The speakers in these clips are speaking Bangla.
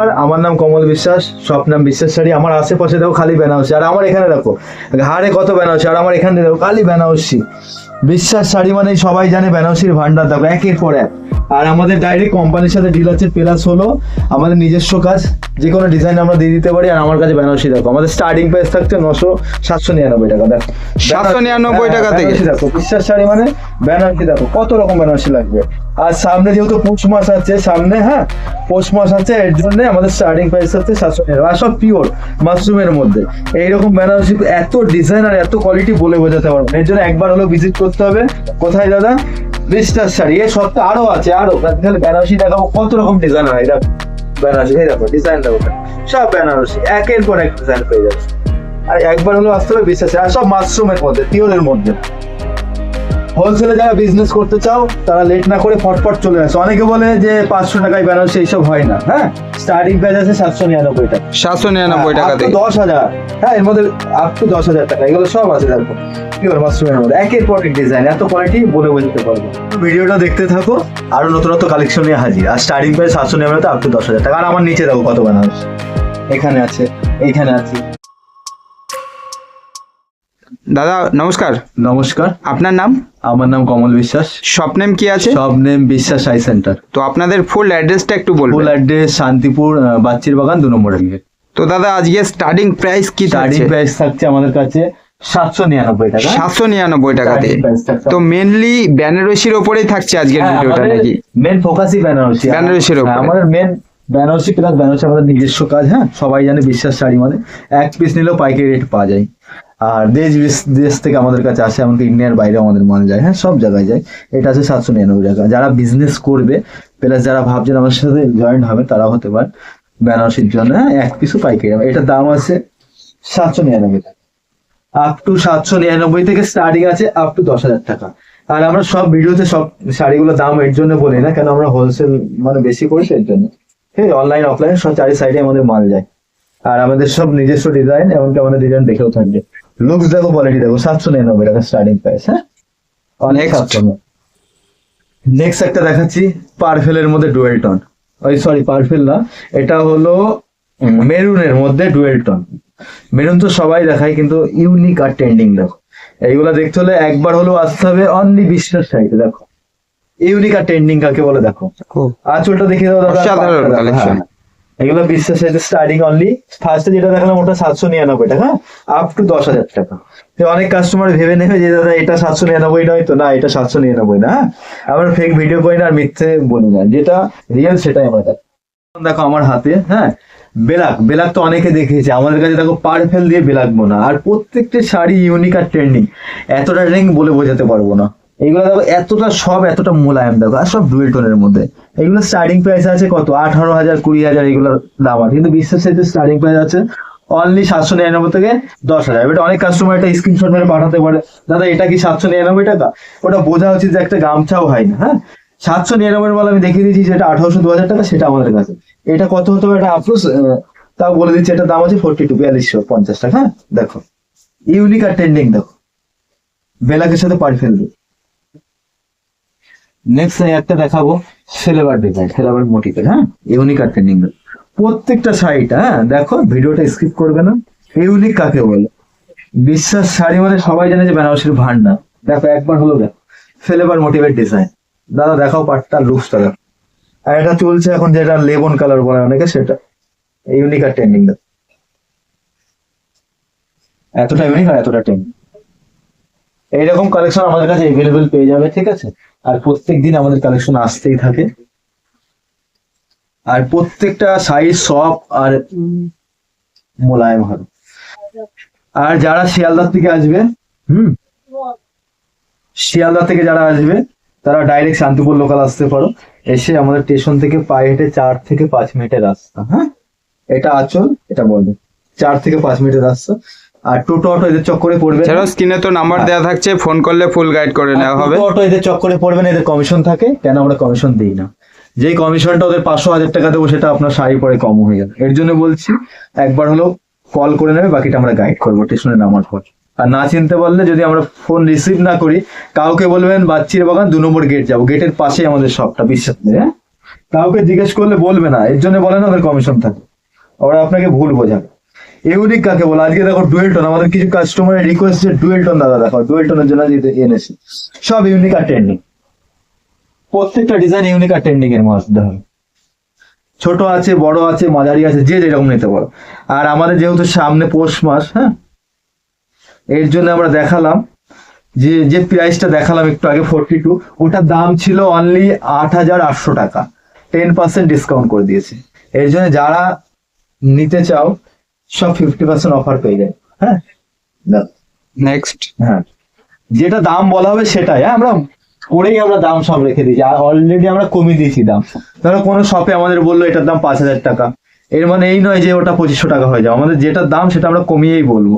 আর আমার নাম কমল বিশ্বাস, স্বপ্নাম বিশ্বাস শাড়ি। আমার আশেপাশে দেখো খালি বেনারসি, আর আমার এখানে দেখো হাড়ে কত বেনারসি, আর আমার এখানে দেখো খালি বেনারসি। বিশ্বাস শাড়ি মানে সবাই জানে বেনারসির ভান্ডার, দেখো একের পর এক। আর আমাদের ডাইরেক্ট কোম্পানির সাথে ডিল আছে, প্লাস হলো আমাদের নিজস্ব কাজ, যে কোনো ডিজাইন আমরা দিয়ে দিতে পারি। আর আমার কাছে বেনারসি দেখো, আমাদের স্টার্টিং প্রাইস থাকছে 799 টাকা। দেখো 799 টাকা থেকে দেখো বিশ্বাস শাড়ি মানে বেনারসি দেখো কত রকম বেনারসি লাগবে। আর সামনে যেহেতু পৌষ মাস আছে সামনে, হ্যাঁ পৌষ মাস আছে, এর জন্য আমাদের স্টার্টিং প্রাইস হচ্ছে 799। আর সব পিওর মাশরুমের মধ্যে এইরকম বেনারসি, এত ডিজাইন আর এত কোয়ালিটি বলে বোঝাতে পারবো। এর জন্য একবার হলো ভিজিট করতে হবে। কোথায় দাদা? বিশ্বাস শাড়ি। এর সত্ত্বে আরো আছে, আরো বেনারসি দেখাবো কত রকম ডিজাইন হয়। দেখো বেনারসি, এই দেখো ডিজাইন দেখো, সব বেনারসি একের পর এক ডিজাইন পেয়ে যাচ্ছে। আর একবার হলো আসতে হবে বিশ্বাস। আর সব মাশরুমের মধ্যে, পিওরের মধ্যে। হোলসেলে যারা বিজনেস করতে চাও তারা লেট না করে ফটফট চলে আসে। অনেকে বলে যে 500 টাকায় বেনারসি, এইসব হয় না। হ্যাঁ স্টার্টিং প্রাইস আছে 799 টাকা। 799 টাকা থেকে 10,000, হ্যাঁ এর মধ্যে আপ টু 10,000 টাকা, এগুলো সব আছে দেখো পিওর মাশরুমের মধ্যে, একের পর এক ডিজাইন, এত কোয়ালিটি বলে বোঝাতে পারবো। ভিডিওটা দেখতে থাকো, আরো নতুন নতুন কালেকশন নিয়ে হাজির। Are starting price 799 up to 10,000 টাকা। আর আমার নিচে দেখো কত বেনারসি, এখানে আছে, এইখানে আছে। দাদা নমস্কার। নমস্কার। আপনার নাম? আমার নাম কমল বিশ্বাস। শপ নেম কি আছে? শপ নেম বিশ্বাস আই সেন্টার। তো আপনাদের ফুল অ্যাড্রেসটা একটু বলুন। ফুল অ্যাড্রেস শান্তিপুর, বাচ্চির বাগান, 2 নম্বর গেট। তো দাদা আজকে স্টার্টিং প্রাইস কি স্টার্টিং থাকছে? প্রাইস থাকছে আমাদের কাছে 799 টাকা। 799 টাকাতে। তো মেনলি বেনারসির ওপরেই থাকছে আজকের ভিডিওটা নাকি? মেন ফোকাসই বেনারসি। বেনারসির ওপরে। আমাদের মেন বেনারসি প্লাস বেনারসি আমাদের নিজস্ব কাজ। হ্যাঁ সবাই জানে বিশ্বাস শাড়ি মানে এক পিস নিলেও পাইকারি রেট পাওয়া যায়। আর দেশ থেকে আমাদের কাছে আসে, এমনকি ইন্ডিয়ার বাইরে আমাদের মাল যায়, হ্যাঁ সব জায়গায় যায়। এটা আছে 799 টাকা। যারা বিজনেস করবে প্লাস যারা ভাবছেন আমার সাথে জয়েন্ট হবে, তারা হতে পারে বেনারসির জন্য। হ্যাঁ এক পিসও পাইকারি, এটার দাম আছে 799 টাকা। আপ টু 799 থেকে স্টার্টিং আছে আপ টু 10,000 টাকা। আর আমরা সব ভিডিওতে সব শাড়িগুলোর দাম এর জন্য বলি না, কেন আমরা হোলসেল মানে বেশি করি এর জন্য। হ্যাঁ অনলাইন অফলাইন সব চারি সাইডে আমাদের মাল যায়। আর আমাদের সব নিজস্ব ডিজাইন, এমনকি আমাদের ডিজাইন দেখেও থাকবে। লুকস দেখো, কোয়ালিটি দেখো, 799 টাকা স্টার্টিং প্রাইস। হ্যাঁ অনেক। নেক্সট একটা দেখাচ্ছি পার্পেলের মধ্যে ডুয়েল টোন। ওই সরি পার্পেল না, এটা হলো মেরুনের মধ্যে ডুয়েল টোন। মেরুন তো সবাই দেখায়, কিন্তু ইউনিক আর ট্রেন্ডিং দেখো। এইগুলা দেখতে হলে একবার হলেও আসতে হবে অনলি বিশ্বাস শাড়িতে। দেখো ইউনিক আর ট্রেন্ডিং কাকে বলে দেখো। আঁচলটা দেখিয়ে দাও দাদা। অসাধারণ কালেকশন। এগুলো বিশ্বাস শাড়িতে স্টার্টিং অনলি ফার্স্টে যেটা দেখালাম ওটা 799 টাকা আপ টু 10,000 টাকা। অনেক কাস্টমার ভেবে নেবে যে দাদা এটা 799 নয় তো, না এটা 799 না। আমরা ফেক ভিডিও করি না আর মিথ্যে বলি না, যেটা রিয়েল সেটাই আমরা দেখো। দেখো আমার হাতে, হ্যাঁ বেলাক তো অনেকে দেখিয়েছে, আমাদের কাছে দেখো পার্পেল দিয়ে বেলাক বোনা। আর প্রত্যেকটা শাড়ি ইউনিক আর ট্রেন্ডিং, এতটা রিং বলে বোঝাতে পারবো না। এইগুলো দেখো এতটা সব এতটা মোলায়েম দেখো, আর সব ডুয়েল টোনের মধ্যে। এগুলো স্টার্টিং প্রাইস আছে কত 18,000 20,000 এগুলোর দাম আছে, কিন্তু বিশ্বাস সাইতে স্টার্টিং প্রাইস আছে অনলি 799 থেকে 10,000। এটা অনেক কাস্টমার একটা স্ক্রিনশট মেরে পাঠাতে পারে, দাদা এটা কি 799 টাকা? ওটা বোঝা উচিত যে একটা গামছাও হয় না। হ্যাঁ 799 বলে আমি দেখিয়ে দিচ্ছি যেটা 1800 2000 টাকা সেটা আমাদের কাছে। এটা কত হতে হবে এটা আফসোস, তাও বলে দিচ্ছি এটার দাম আছে 4250 টাকা। হ্যাঁ দেখো ইউনিক আর ট্রেন্ডিং দেখো, বেলাকের সাথে পার্পেল। নেক্সট একটা দেখাবো ফ্লেভার ডিজাইন, ফ্লেভার মোটিভের। হ্যাঁ ইউনিক আর ট্রেন্ডিং প্রত্যেকটা শাড়িটা। হ্যাঁ দেখো ভিডিওটা স্কিপ করবে না। ইউনিক কাকে বলে? বিশ্বাস শাড়ি মানে সবাই জানে যে বেনারসির ভান্ডার। দেখো একবার হলো দেখো ফ্লেভার মোটিভের ডিজাইন। দাদা দেখাও পাটটা, লুকসটা দেখো। আর এটা চলছে এখন যেটা লেমন কালার বলে অনেকে, সেটা ইউনিক আর ট্রেন্ডিং দেখো। এতটা ইউনিক আর এতটা ট্রেন্ডিং। এইরকম কালেকশন আমাদের কাছে এভেলেবেল পেয়ে যাবে, ঠিক আছে? আর প্রত্যেক দিন আমাদের কালেকশন আসতেই থাকে। আর প্রত্যেকটা সাইজ সব আর মোলায়েম হবে। আর যারা শিয়ালদার থেকে আসবে, শিয়ালদা থেকে যারা আসবে তারা ডাইরেক্ট শান্তিপুর লোকাল আসতে পারো। এসে আমাদের স্টেশন থেকে পায়ে হেঁটে 4 থেকে 5 মিনিটের রাস্তা। হ্যাঁ এটা আঁচল, এটা বলবে 4 থেকে 5 মিনিটের রাস্তা। আর টোটো অটো এদের চক্করে পড়বে। এছাড়াও স্ক্রিনে তো নাম্বার দেওয়া থাকছে, ফোন করলে ফুল গাইড করে নেওয়া হবে। টোটো অটো এদের চক্করে পড়বে না, এদের কমিশন থাকে। কেন আমরা কমিশন দিই না, যেই কমিশনটা ওদের 500-1000 টাকা দেবো সেটা আপনার শাড়ি পরে কম হয়ে যাবে। এর জন্য বলছি একবার হলো কল করে নেবে, বাকিটা আমরা গাইড করবো স্টেশনে নামার পর। আর না চিনতে পারলে যদি আমরা ফোন রিসিভ না করি, কাউকে বলবেন বাচ্চির বাগান 2 নম্বর গেট যাবো, গেটের পাশেই আমাদের শপটা বিশ্বাস নেই। হ্যাঁ কাউকে জিজ্ঞেস করলে বলবে না, এর জন্য বলে না ওদের কমিশন থাকে, ওরা আপনাকে ভুল বোঝাবে। ইউনিক কাকে বলে? আজকে দেখো ডুয়েল টোন, আমাদের কিছু কাস্টমারের রিকোয়েস্ট যে ডুয়েল টোন দাদা দেখো, ডুয়েল টোনের জন্য এনেছি। সব ইউনিক আর ট্রেন্ডিং, প্রত্যেকটা ডিজাইন ইউনিক আর ট্রেন্ডিং এর মধ্যে হবে। ছোট আছে, বড় আছে, মাঝারি আছে, যে যেরকম নিতে পারো। আর আমাদের যেহেতু সামনে পৌষ মাস, হ্যাঁ, এর জন্য আমরা দেখালাম যে যে প্রাইসটা দেখালাম একটু আগে 42, ওটার দাম ছিল অনলি 8,800 টাকা, 10% ডিসকাউন্ট করে দিয়েছে। এর জন্য যারা নিতে চাও সব 50% অফার পেয়ে যায়। হ্যাঁ, নেক্সট। হ্যাঁ, যেটা দাম বলা হবে সেটাই, হ্যাঁ, আমরা করেই আমরা দাম সব রেখে দিয়েছি, আর অলরেডি আমরা কমিয়ে দিয়েছি দাম। ধরো কোনো শপে আমাদের বললো এটার দাম 5,000 টাকা, এর মানে এই নয় যে ওটা 2,500 টাকা হয়ে যাবে, আমাদের যেটার দাম সেটা আমরা কমিয়েই বলবো,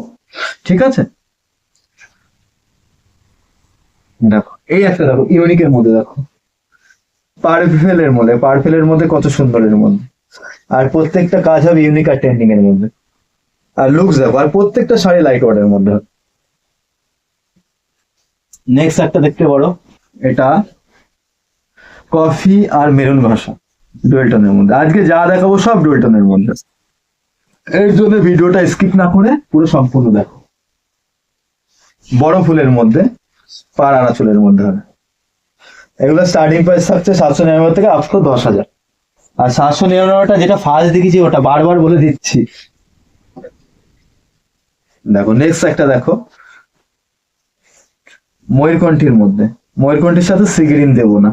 ঠিক আছে? দেখো এই একটা, দেখো ইউনিকের মধ্যে, দেখো পার্পেলের মধ্যে কত সুন্দরের মধ্যে, আর প্রত্যেকটা কাজ হবে ইউনিক আর ট্রেন্ডিং এর মধ্যে। আর লুকস দেখো, আর প্রত্যেকটা শাড়ি লাইট ওয়াটের মধ্যে। নেক্সট একটা দেখতে পারো, এটা কফি আর মেরুন ঘষা ডুয়েল টোনের মধ্যে। আজকে যা দেখাবো সব ডুয়েল টোনের মধ্যে, এর জন্য ভিডিওটা স্কিপ না করে পুরো সম্পূর্ণ দেখো। বড় ফুলের মধ্যে, পার আনা চুলের মধ্যে হবে। এগুলো স্টার্টিং প্রাইস থাকছে 799 থেকে আপ টু 10,000। আর 799টা যেটা ফার্স্ট দেখেছি ওটা বারবার বলে দিচ্ছি। দেখো নেক্সট একটা দেখো, ময়ূরকণ্ঠীর মধ্যে, ময়ূরকণ্ঠীর সাথে সিগ্রিন দেবো না।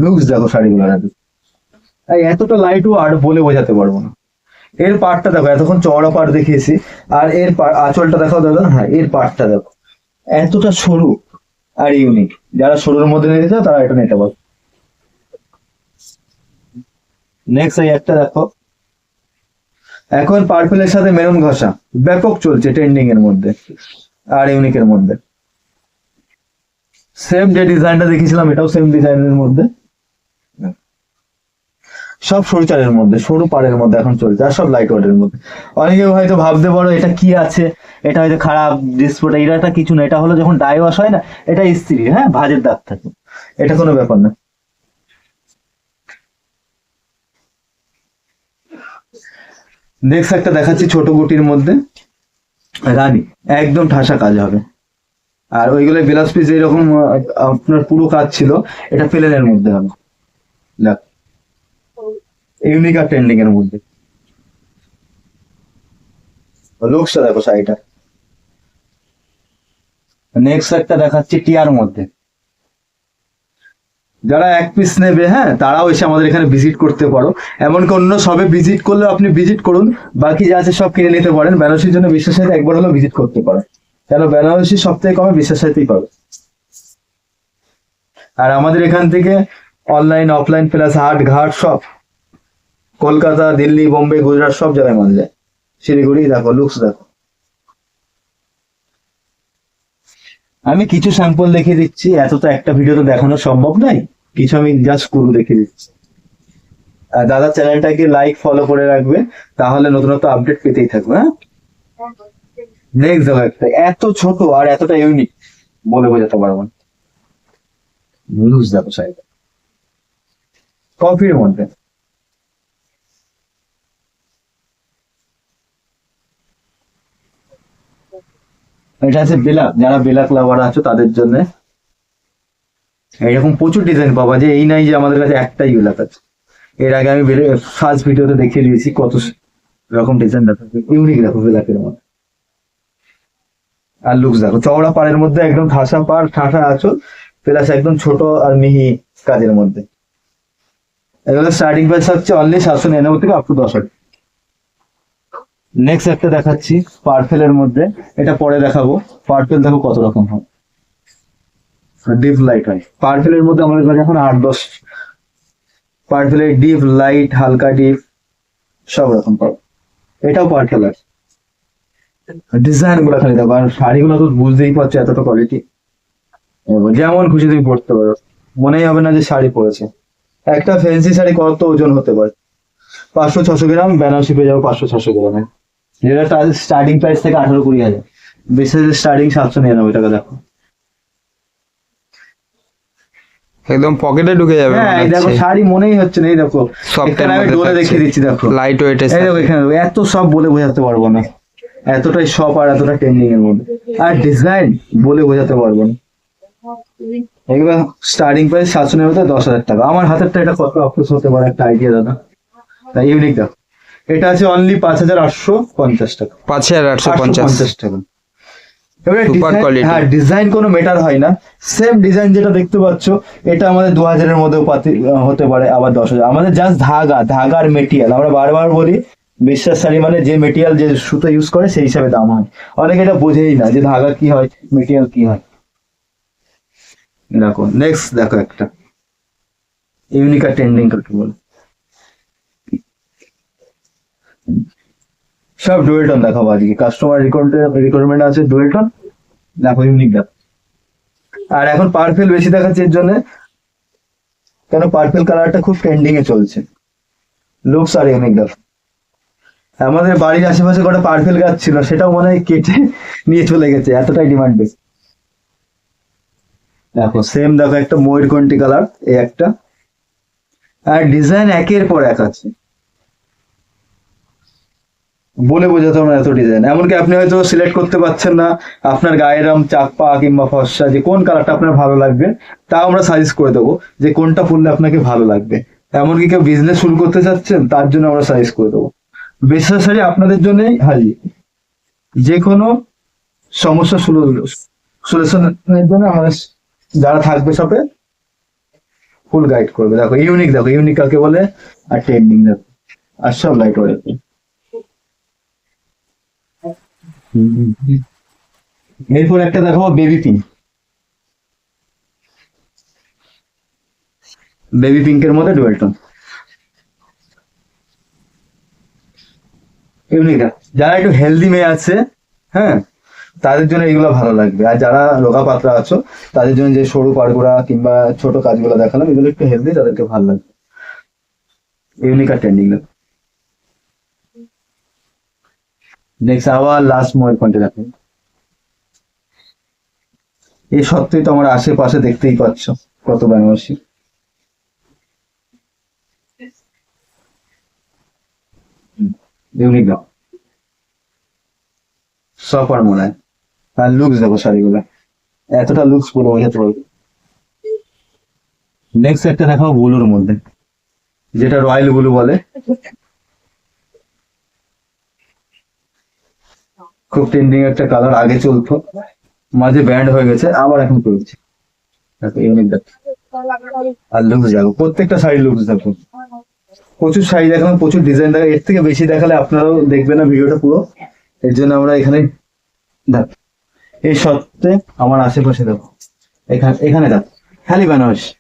লুকস দেখো শাড়িগুলো, এতটা লাইটও আর বলে বোঝাতে পারবো না। এর পার্টটা দেখো, এতক্ষণ চওড়া পার্ট দেখিয়েছি, আর এর আঁচলটা দেখো দাদা, হ্যাঁ এর পার্টটা দেখো, এতটা সরু আর ইউনিক। যারা সরুর মধ্যে নিতে চাও তারা এটা নিতে পারো। নেক্সট এই একটা দেখো, এখন পার্পেলের সাথে মেরুন ঘষা ব্যাপক চলছে ট্রেন্ডিং এর মধ্যে আর ইউনিকের মধ্যে। সেম যে ডিজাইনটা দেখিয়েছিলাম এটাও সেম ডিজাইনের মধ্যে, সব সরু চারের মধ্যে, সরু পাড়ের মধ্যে এখন চলছে, আর সব লাইট ওয়েটের মধ্যে। অনেকে হয়তো ভাবতে পারো এটা কি আছে, এটা হয়তো খারাপ ডিসপ্লে, এটা কিছু না, এটা হলো যখন ডাই ওয়াশ হয় না, এটা ইস্ত্রি, হ্যাঁ, ভাঁজের দাগ থাকে, এটা কোনো ব্যাপার না। নেক্সট একটা দেখাচ্ছি ছোট গুটির মধ্যে রানী, একদম ঠাসা কাজ হবে। আর ওইগুলো ব্লাউজ পিস এরকম আপনার পুরো কাজ ছিল, এটা প্লেনের মধ্যে হবে। দেখ ইউনিক আর ট্রেন্ডিং এর মধ্যে। লুকসটা দেখো শাড়িটা। নেক্সট একটা দেখাচ্ছি টিয়ার মধ্যে, যারা এক পিস নেবে, হ্যাঁ, তারাও এসে আমাদের এখানে ভিজিট করতে পারো। এমনকি অন্য সবে ভিজিট করলে আপনি ভিজিট করুন, বাকি যা আছে সব কিনে নিতে পারেন। বেনারসির জন্য বিশ্বাস সাথে একবার হলেও ভিজিট করতে পারেন, কেন বেনারসি সব থেকে কমে বিশ্বাস সাথেই পাবে। আর আমাদের এখান থেকে অনলাইন অফলাইন প্লাস হাট ঘাট সব, কলকাতা, দিল্লি, বোম্বে, গুজরাট সব জায়গায় মাল যায়। শিলিগুড়ি দেখো, লুকস দেখো। আমি কিছু স্যাম্পল দেখিয়ে দিচ্ছি, এত তো একটা ভিডিও তো দেখানো সম্ভব নয়, কিছু আমি জাস্ট পুরো দেখিয়ে দিচ্ছি। আর দাদা চ্যানেলটাকে লাইক ফলো করে রাখবে, তাহলে নতুনত্ব আপডেট পেতেই থাকবে। হ্যাঁ, নেক্সট দেখো একটা, এত ছোট আর এতটা ইউনিক বলে বোঝাতে পারবো না। লুকস দেখো শাড়িটা, কফির মধ্যে। এটা আছে বেলাক, যারা বেলাক লাভার আছো তাদের জন্য এরকম প্রচুর ডিজাইন পাবা, যে এই নাই যে আমাদের কাছে একটাই বেলাক আছে। এর আগে আমি ফার্স্ট ভিডিওতে দেখিয়ে দিয়েছি কত রকম ডিজাইন দেখো, ইউনিক দেখো বেলাকের মধ্যে। আর লুকস দেখো, চওড়া পাড়ের মধ্যে একদম ঠাসা পাড়, ঠাসা আঁচল, প্লাস একদম ছোট আর মিহি কাজের মধ্যে। এগুলো স্টার্টিং প্রাইস হচ্ছে অনলি 799 থেকে আপ টু 10,000। নেক্সট একটা দেখাচ্ছি পার্পেলের মধ্যে, এটা পরে দেখাবো। পার্পেল দেখো কত রকম হয়, ডিপ লাইট হয় পার্পেলের মধ্যে আমাদের কাছে এখন 8-10 পার্পেলের ডিপ লাইট, হালকা ডিপ সব রকম পাবো। এটাও পার্পেল আছে, ডিজাইন গুলো খালি দেখো। আর শাড়িগুলো তো বুঝতেই পারছো এতটা কোয়ালিটি, যেমন খুশি তুমি পড়তে পারো, মনেই হবে না যে শাড়ি পরেছে। একটা ফ্যান্সি শাড়ি কত ওজন হতে পারে, 500-600 গ্রাম, বেনারসি পেয়ে যাবো 500-600 গ্রামে, যেটা স্টার্টিং প্রাইস থেকে 18-20 হাজার, বিশেষ স্টার্টিং 799 টাকা। দেখো একদম পকেটে ঢুকে যাবে হ্যাঁ এই দেখো শাড়ি মনেই হচ্ছে না, এই দেখো Soft এখানে এর আমি মধ্যে ডোলে থাকছে। দেখিয়ে দিচ্ছি দেখো, লাইট ওয়েট এই দেখো এখানে দেখো, এত সব বলে বোঝাতে পারবো না, এতটাই সব আর এতটা ট্রেন্ডিং এর মধ্যে, আর ডিজাইন বলে বোঝাতে পারবো না। এগুলো স্টার্টিং প্রাইস 799 10,000 টাকা। আমার হাতেরটা এটা কত অফিস হতে পারে একটা আইডিয়া দাদা, তাই ইউনিক দেখো, এটা আছে অনলি 5,850 টাকা, 5850। টাকা। এবারে Super ডিজাইন, quality। হ্যাঁ ডিজাইন কোনো ম্যাটার হয় না, সেম ডিজাইন যেটা দেখতে পাচ্ছ এটা আমাদের 2,000 এর মধ্যেও হতে পারে, আবার 10,000। আমাদের জাস্ট ধাগার মেটেরিয়াল, আমরা বারবার বলি বিশ্বাস শাড়ি মানে যে মেটেরিয়াল যে সুতো ইউজ করে সেই হিসাবে দাম হয়, অনেকে এটা বোঝেই না যে ধাগা কি হয় মেটেরিয়াল কি হয়। দেখো নেক্সট দেখো একটা ইউনিক আর ট্রেন্ডিং কাকে বলে, সব ডুয়েল টোন দেখাবো আজকে, কাস্টমার রিকোয়ারমেন্ট আছে ডুয়েল টোন, দেখো ইউনিক দেখো। আর এখন পার্পেল বেশি দেখাচ্ছে এর জন্য, কেন পার্পেল কালারটা খুব ট্রেন্ডিং এ চলছে, লুকস আর ইউনিক দেখো। আমাদের বাড়ির আশেপাশে কটা পার্পেল গাছ ছিল, সেটাও মনে হয় কেটে নিয়ে চলে গেছে, এতটাই ডিমান্ড বেশি। দেখো সেম দেখো একটা ময়ূরকণ্ঠী কালার, এই একটা, আর ডিজাইন একের পর এক আছে, বলে বোঝাতে হবে না এত ডিজাইন। এমনকি আপনি হয়তো সিলেক্ট করতে পারছেন না আপনার গায়ের রং চাকপা কিংবা ফর্সা যে কোন কালারটা আপনার ভালো লাগবে, তাও আমরা সাজেস্ট করে দেবো যে কোনটা পরলে আপনাকে ভালো লাগবে। এমনকি কেউ বিজনেস শুরু করতে চাচ্ছেন তার জন্য আমরা সাজেস্ট করে দেবো। বিশ্বাস শাড়ি আপনাদের জন্যই হাজির, যে কোনো সমস্যা সলিউশনের জন্য আমাদের যারা থাকবে শপে ফুল গাইড করবে। দেখো ইউনিক কাকে বলে, আর ট্রেন্ডিং দেখো, আর সব লাইট ওয়েট। এরপর একটা দেখাবো বেবি পিঙ্ক, বেবি পিঙ্কের মধ্যে ডুয়েল টোন, ইউনিক। যারা একটু হেলদি মেয়ে আছে, হ্যাঁ তাদের জন্য এগুলো ভালো লাগবে, আর যারা রোগা পাতলা আছো তাদের জন্য যে সরু পাড়গুলা কিংবা ছোট কাজগুলো দেখালাম এগুলো একটু হেলদি, তাদেরকে ভালো লাগবে। ইউনিক আর ট্রেন্ডিং। নেক্সট আবার লাস্ট ময়ূরকণ্ঠী দেখো, এই সত্যি তো আমার আশেপাশে দেখতেই পাচ্ছ কত বেনারসি। ইউনিক দেখো, সফার মনে হয়, আর লুকস দেখো শাড়িগুলো, এতটা লুকস পুরো বোঝাতে পারবে। নেক্সট একটা দেখাবো ব্লুর মধ্যে, যেটা রয়্যাল ব্লু বলে, খুব ট্রেন্ডিং একটা কালার, আগে চলতো মাঝে ব্যান্ড হয়ে গেছে আবার এখন চলছে। দেখো ইউনিক দেখো, আর লুকস দেখো, প্রত্যেকটা শাড়ি লুকস দেখো, প্রচুর শাড়ি দেখালাম, প্রচুর ডিজাইন দেখো, এর থেকে বেশি দেখালে আপনারাও দেখবেন না ভিডিওটা পুরো, এর জন্য আমরা এখানে দেখো। এই সত্ত্বে আমার আশেপাশে দেখো, এখানে দেখো খালি বেনারসি,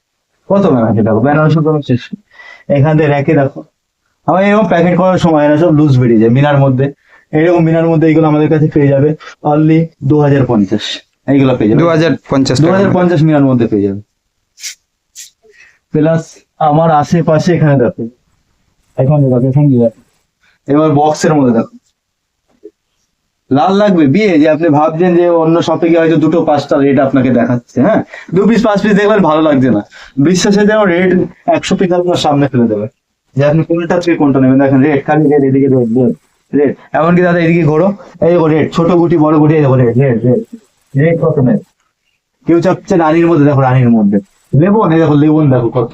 কত বেনারসি দেখো, বেনারসি কোনো শেষ নেই। এখান থেকে র্যাকে দেখো, আমার এরকম প্যাকেট করার সময় না সব লুজ বেরিয়ে যায় মিনার মধ্যে, এরকম মিনার মধ্যে এইগুলো আমাদের কাছে পেয়ে যাবে অনলি 2,050, এইগুলো পেয়ে যাবে 2050 টাকা। 2,050 মিনার মধ্যে পেয়ে যাবে। প্লাস আমার আশেপাশে এখানে দেখো, এখানে দেখো, এবার বক্সের মধ্যে দেখো, লাল লাগবে বিয়ে, যে আপনি ভাবছেন যে অন্য শপে গিয়ে হয়তো 2-5টা রেট আপনাকে দেখাচ্ছে, হ্যাঁ 2 পিস 5 পিস দেখবেন ভালো লাগছে না, বিশ্বাসে যেন রেট 100 পিস আপনার সামনে ফেলে দেবে, যে আপনি কোনটা থেকে কোনটা নেবেন। দেখেন রেট, খালি রেট, এদিকে রেট রেট, এমনকি দাদা এদিকে ঘোরো, এই দেখো রেট, ছোট গুটি বড় গুটি, এই দেখো রেট রেট রেট রেট কত নেই। কেউ চাচ্ছে রানীর মধ্যে, দেখো রানীর মধ্যে লেবন, এই দেখো লেবন দেখো কত,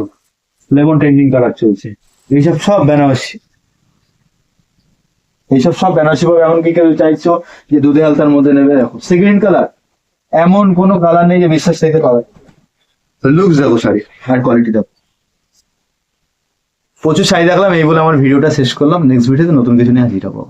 লেবন ট্রেন্ডিং কালার চলছে, এইসব সব বেনারসি, এইসব সব বেনারসি পাবে। এমনকি কেউ চাইছো যে দুধে হালতার মধ্যে নেবে, দেখো সিগ্রিন কালার, এমন কোনো কালার নেই যে বিশ্বাস থেকে পাবে। লুকস দেখো শাড়ি, আর কোয়ালিটি দেখো, প্রচুর শাড়ি দেখলাম, এই বলে আমার ভিডিওটা শেষ করলাম। নেক্সট ভিডিওতে নতুন কিছু নিয়ে হাজির হবো।